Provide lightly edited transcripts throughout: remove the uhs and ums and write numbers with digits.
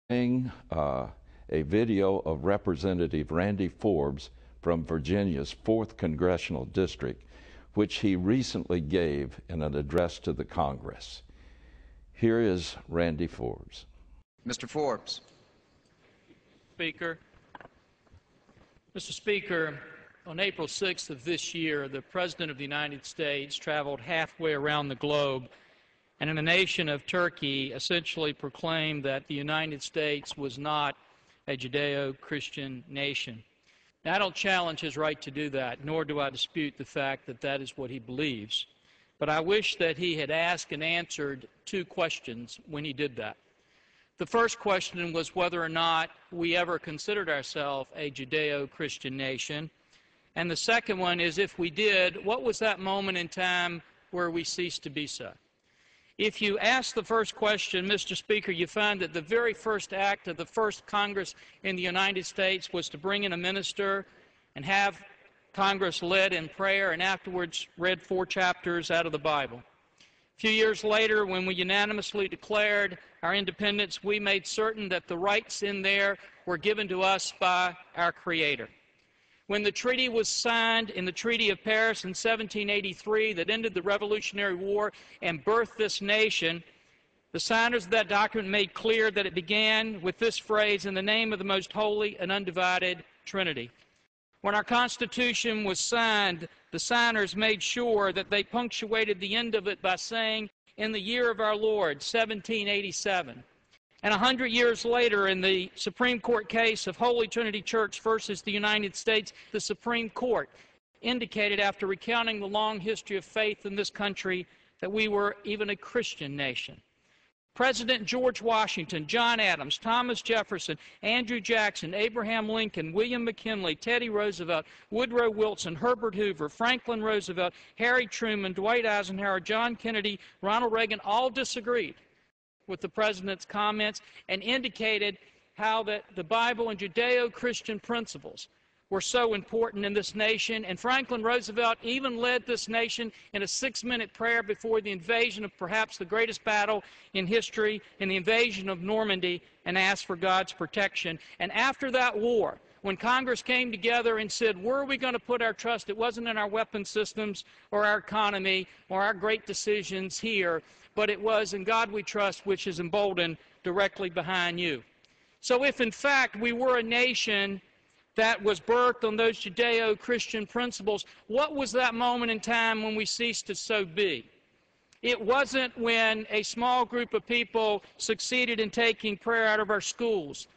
A video of Representative Randy Forbes from Virginia's 4th Congressional District, which he recently gave in an address to the Congress. Here is Randy Forbes. Mr. Forbes. Speaker. Mr. Speaker, on April 6th of this year, the President of the United States traveled halfway around the globe and in the nation of Turkey essentially proclaimed that the United States was not a Judeo-Christian nation. Now, I don't challenge his right to do that, nor do I dispute the fact that that is what he believes. But I wish that he had asked and answered two questions when he did that. The first question was whether or not we ever considered ourselves a Judeo-Christian nation. And the second one is, if we did, what was that moment in time where we ceased to be so? If you ask the first question, Mr. Speaker, you find that the very first act of the first Congress in the United States was to bring in a minister and have Congress led in prayer and afterwards read 4 chapters out of the Bible. A few years later, when we unanimously declared our independence, we made certain that the rights in there were given to us by our Creator. When the treaty was signed in the Treaty of Paris in 1783 that ended the Revolutionary War and birthed this nation, the signers of that document made clear that it began with this phrase, "In the name of the most holy and undivided Trinity." When our Constitution was signed, the signers made sure that they punctuated the end of it by saying, "In the year of our Lord, 1787. And 100 years later, in the Supreme Court case of Holy Trinity Church versus the United States, the Supreme Court indicated, after recounting the long history of faith in this country, that we were even a Christian nation. President George Washington, John Adams, Thomas Jefferson, Andrew Jackson, Abraham Lincoln, William McKinley, Teddy Roosevelt, Woodrow Wilson, Herbert Hoover, Franklin Roosevelt, Harry Truman, Dwight Eisenhower, John Kennedy, Ronald Reagan all disagreed with the President's comments and indicated how that the Bible and Judeo-Christian principles were so important in this nation. And Franklin Roosevelt even led this nation in a 6-minute prayer before the invasion of perhaps the greatest battle in history, in the invasion of Normandy, and asked for God's protection. And after that war, when Congress came together and said, where are we going to put our trust? It wasn't in our weapon systems or our economy or our great decisions here, but it was in God we trust, which is emboldened directly behind you. So if in fact we were a nation that was birthed on those Judeo-Christian principles, what was that moment in time when we ceased to so be? It wasn't when a small group of people succeeded in taking prayer out of our schools,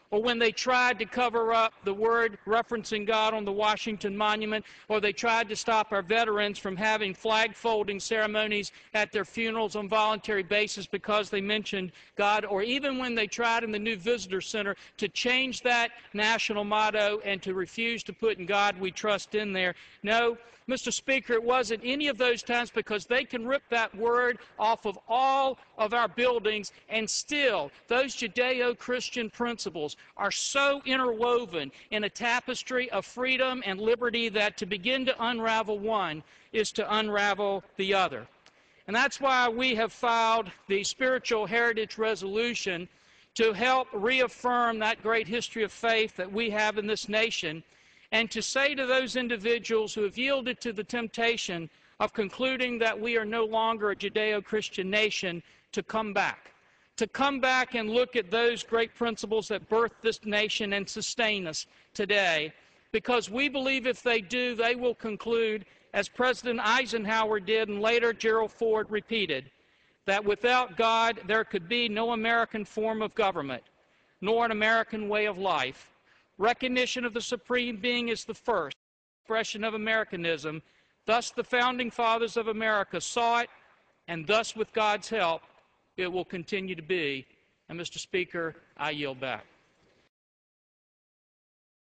or when they tried to cover up the word referencing God on the Washington Monument, or they tried to stop our veterans from having flag-folding ceremonies at their funerals on voluntary basis because they mentioned God, or even when they tried in the new visitor center to change that national motto and to refuse to put "In God We Trust" in there. No, Mr. Speaker, it wasn't any of those times, because they can rip that word off of all of our buildings, and still those Judeo-Christian principles are so interwoven in a tapestry of freedom and liberty that to begin to unravel one is to unravel the other. And that's why we have filed the Spiritual Heritage Resolution to help reaffirm that great history of faith that we have in this nation, and to say to those individuals who have yielded to the temptation of concluding that we are no longer a Judeo-Christian nation to come back and look at those great principles that birthed this nation and sustain us today, because we believe if they do, they will conclude, as President Eisenhower did and later Gerald Ford repeated, that without God there could be no American form of government, nor an American way of life. Recognition of the Supreme Being is the first expression of Americanism. Thus the Founding Fathers of America saw it, and thus with God's help, it will continue to be. And Mr. Speaker, I yield back.